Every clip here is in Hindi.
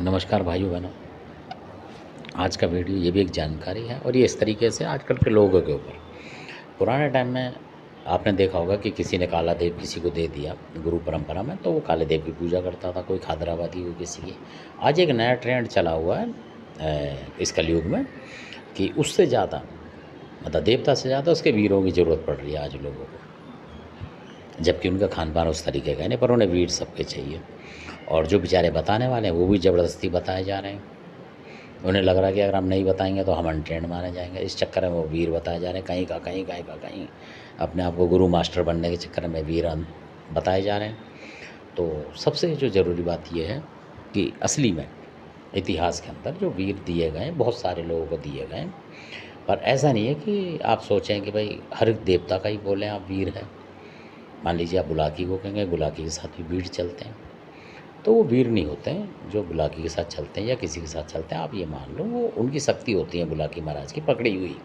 नमस्कार भाइयों बहनों। आज का वीडियो ये भी एक जानकारी है और ये इस तरीके से आजकल के लोगों के ऊपर। पुराने टाइम में आपने देखा होगा कि किसी ने काला देव किसी को दे दिया गुरु परंपरा में, तो वो काले देव की पूजा करता था, कोई खादराबादी कोई किसी की। आज एक नया ट्रेंड चला हुआ है इस कलयुग में कि उससे ज़्यादा मतलब देवता से ज़्यादा उसके वीरों की ज़रूरत पड़ रही है आज लोगों को, जबकि उनका खान पान उस तरीके का है नहीं, पर उन्हें वीर सबके चाहिए। और जो बेचारे बताने वाले हैं वो भी ज़बरदस्ती बताए जा रहे हैं। उन्हें लग रहा है कि अगर हम नहीं बताएंगे तो हम अनट्रेंड माने जाएंगे। इस चक्कर में वो वीर बताए जा रहे हैं, कहीं अपने आप को गुरु मास्टर बनने के चक्कर में वीर बताए जा रहे हैं। तो सबसे जो ज़रूरी बात यह है कि असली में इतिहास के अंदर जो वीर दिए गए हैं, बहुत सारे लोगों को दिए गए हैं, पर ऐसा नहीं है कि आप सोचें कि भाई हर एक देवता का ही बोलें आप वीर हैं। मान लीजिए आप बुलाकी को कहेंगे, बुलाकी के साथ भी वीर चलते हैं, तो वो वीर नहीं होते हैं। जो बुलाकी के साथ चलते हैं या किसी के साथ चलते हैं, आप ये मान लो वो उनकी शक्ति होती है बुलाकी महाराज की पकड़ी हुई,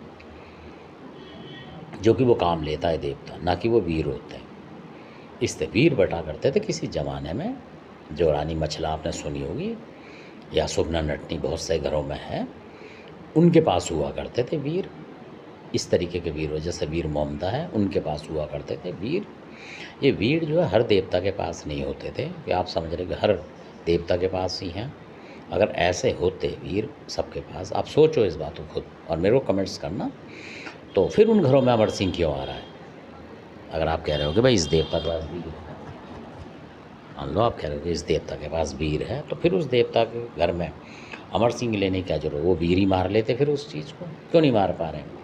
जो कि वो काम लेता है देवता, ना कि वो वीर होते हैं। इससे वीर बटा करते थे किसी ज़माने में। जो रानी मछला आपने सुनी होगी या सुबना नटनी बहुत से घरों में है, उनके पास हुआ करते थे वीर। इस तरीके के वीर हो जैसे वीर मोमदा है, उनके पास हुआ करते थे वीर। ये वीर जो है हर देवता के पास नहीं होते थे कि आप समझ रहे कि हर देवता के पास ही हैं। अगर ऐसे होते वीर सबके पास, आप सोचो इस बात को खुद और मेरे को कमेंट्स करना, तो फिर उन घरों में अमर सिंह क्यों आ रहा है? अगर आप कह रहे हो कि भाई इस देवता के पास वीर है, मान लो आप कह रहे हो कि इस देवता के पास वीर है, तो फिर उस देवता के घर में अमर सिंह लेने की क्या जरूरत? वो वीर ही मार लेते फिर उस चीज़ को, क्यों नहीं मार पा रहे हैं?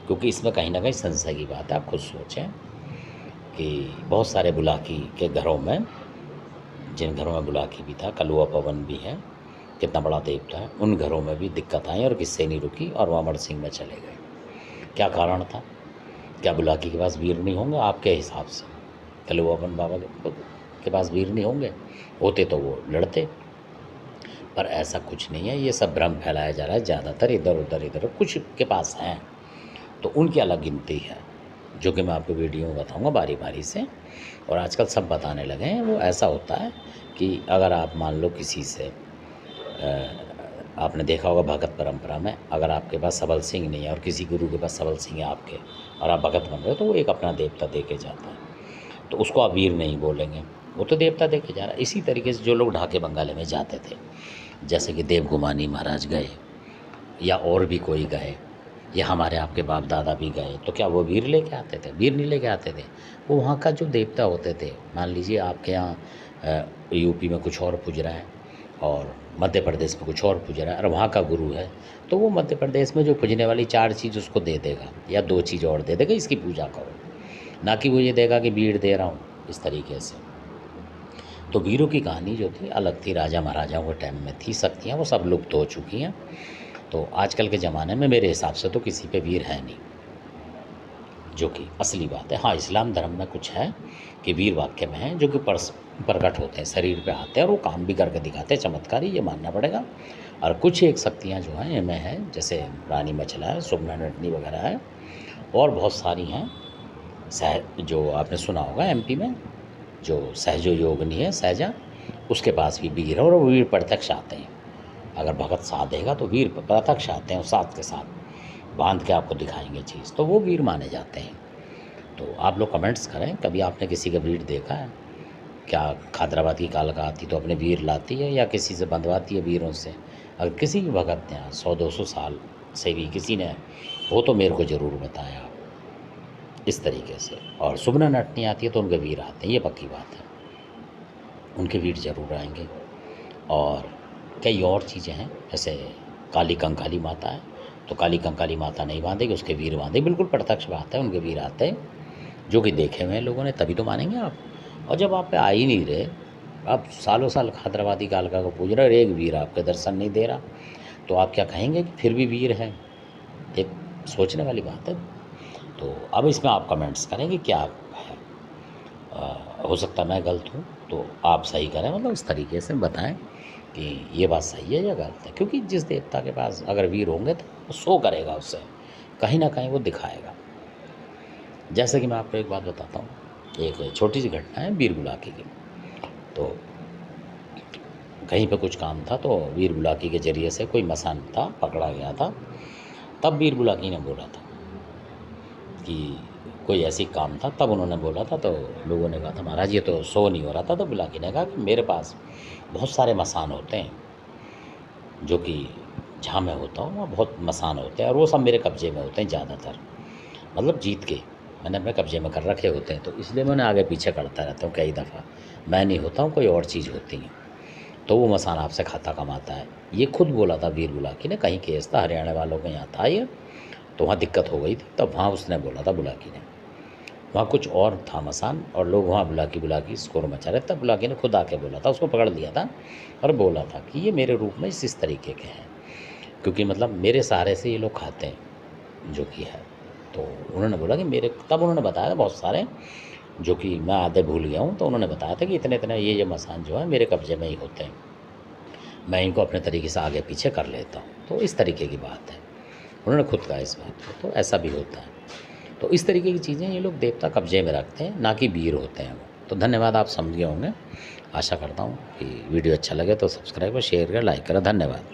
क्योंकि इसमें कहीं ना कहीं संशय की बात है। आप खुद सोचें कि बहुत सारे बुलाकी के घरों में, जिन घरों में बुलाकी भी था, कलुआ पवन भी है, कितना बड़ा देवता है, उन घरों में भी दिक्कत आई और किससे नहीं रुकी और वो अमर सिंह में चले गए। क्या कारण था? क्या बुलाकी के पास वीर नहीं होंगे आपके हिसाब से? कलुआ पवन बाबा के पास वीर नहीं होंगे? होते तो वो लड़ते, पर ऐसा कुछ नहीं है। ये सब भ्रम फैलाया जा रहा है ज़्यादातर, इधर कुछ के पास हैं तो उनकी अलग गिनती है, जो कि मैं आपको वीडियो में बताऊंगा बारी बारी से। और आजकल सब बताने लगे हैं। वो ऐसा होता है कि अगर आप मान लो किसी से आपने देखा होगा भगत परंपरा में, अगर आपके पास सबल सिंह नहीं है और किसी गुरु के पास सबल सिंह है आपके, और आप भगत बन रहे हो, तो वो एक अपना देवता दे के जाता है, तो उसको आप वीर नहीं बोलेंगे, वो तो देवता दे के जा रहा है। इसी तरीके से जो लोग ढाके बंगाले में जाते थे, जैसे कि देवगुमानी महाराज गए या और भी कोई गए, या हमारे आपके बाप दादा भी गए, तो क्या वो वीर लेके आते थे? वीर नहीं लेके आते थे। वो वहाँ का जो देवता होते थे, मान लीजिए आपके यहाँ यूपी में कुछ और पूज रहा है और मध्य प्रदेश में कुछ और पूज रहा है, और वहाँ का गुरु है, तो वो मध्य प्रदेश में जो पूजने वाली 4 चीज़ उसको दे देगा या 2 चीज़ और दे देगा, इसकी पूजा करो, ना कि वो ये देगा कि वीर दे रहा हूँ इस तरीके से। तो वीरों की कहानी जो थी अलग थी, राजा महाराजाओं के टाइम में थी। शक्तियाँ वो सब लुप्त हो चुकी हैं। तो आजकल के ज़माने में मेरे हिसाब से तो किसी पे वीर है नहीं, जो कि असली बात है। हाँ, इस्लाम धर्म में कुछ है कि वीर वाक्य में है, जो कि प्रकट होते हैं, शरीर पे आते हैं और वो काम भी करके दिखाते हैं, चमत्कारी, ये मानना पड़ेगा। और कुछ एक शक्तियाँ जो हैं इनमें है, जैसे रानी मछला है, सुबना नटनी वगैरह है, और बहुत सारी हैं। जो आपने सुना होगा एमपी में जो सहजो योगिनी है, सहजा, उसके पास भी वीर है और वो वीर प्रत्यक्ष आते हैं। अगर भगत साथ देगा तो वीर प्रत्यक्ष आते हैं और साथ के साथ बांध के आपको दिखाएंगे चीज़, तो वो वीर माने जाते हैं। तो आप लोग कमेंट्स करें, कभी आपने किसी का वीर देखा है क्या? खादराबाद की कालका आती तो अपने वीर लाती है या किसी से बंधवाती है वीरों से? अगर किसी भी भगत ने 100-200 साल से भी किसी ने हो तो मेरे को ज़रूर बताया आप, इस तरीके से। और सुबना नटनी आती है तो उनके वीर आते हैं, ये पक्की बात है, उनके वीर ज़रूर आएंगे। और कई और चीज़ें हैं, जैसे काली कंकाली माता है, तो काली कंकाली माता नहीं बांधेगी, उसके वीर बांधे, बिल्कुल प्रत्यक्ष बात है, उनके वीर आते हैं, जो कि देखे हुए हैं लोगों ने, तभी तो मानेंगे आप। और जब आप पे आ ही नहीं रहे, आप सालों साल खादराबादी कालका को पूज रहे और एक वीर आपके दर्शन नहीं दे रहा, तो आप क्या कहेंगे कि फिर भी वीर है? एक सोचने वाली बात है। तो अब इसमें आप कमेंट्स करें कि क्या है। हो सकता है मैं गलत हूँ, तो आप सही करें, मतलब इस तरीके से बताएं कि ये बात सही है या गलत है। क्योंकि जिस देवता के पास अगर वीर होंगे तो वो शो करेगा, उससे कहीं ना कहीं वो दिखाएगा। जैसे कि मैं आपको एक बात बताता हूँ, एक छोटी सी घटना है वीर बुलाकी की। तो कहीं पे कुछ काम था तो वीर बुलाकी के ज़रिए से कोई मसान था पकड़ा गया था, तब वीर बुलाकी ने बोला था कि कोई ऐसी काम था, तब उन्होंने बोला था। तो लोगों ने कहा था महाराज ये तो शो नहीं हो रहा था। तो बुलाकी ने कहा कि मेरे पास बहुत सारे मसान होते हैं, जो कि जहाँ मैं होता हूँ वहाँ बहुत मसान होते हैं, और वो सब मेरे कब्ज़े में होते हैं ज़्यादातर, मतलब जीत के मैंने अपने कब्ज़े में कर रखे होते हैं। तो इसलिए मैं उन्हें आगे पीछे करता रहता हूँ कई दफ़ा। मैं नहीं होता हूँ, कोई और चीज़ होती है, तो वो मसान आपसे खाता कमाता है। ये खुद बोला था वीर बुलाकी ने। कहीं केस था हरियाणा वालों के यहाँ था ये, तो वहाँ दिक्कत हो गई थी, तब वहाँ उसने बोला था बुलाकी ने। वहाँ कुछ और था मसान, और लोग वहाँ बुलाकी शोर मचा रहे, तब बुलाकी ने खुद आके बोला था, उसको पकड़ लिया था और बोला था कि ये मेरे रूप में इस तरीके के हैं, क्योंकि मतलब मेरे सहारे से ये लोग खाते हैं जो कि है। तो उन्होंने बोला कि मेरे, तब उन्होंने बताया था बहुत सारे, जो कि मैं आधे भूल गया हूँ। तो उन्होंने बताया था कि इतने इतने ये मसान जो है मेरे कब्ज़े में ही होते हैं, मैं इनको अपने तरीके से आगे पीछे कर लेता हूँ। तो इस तरीके की बात है, उन्होंने खुद कहा इस बात को। तो ऐसा भी होता है। तो इस तरीके की चीज़ें ये लोग देवता कब्जे में रखते हैं, ना कि वीर होते हैं वो। तो धन्यवाद, आप समझ गए होंगे। आशा करता हूँ कि वीडियो अच्छा लगे तो सब्सक्राइब और शेयर करें, लाइक करें। धन्यवाद।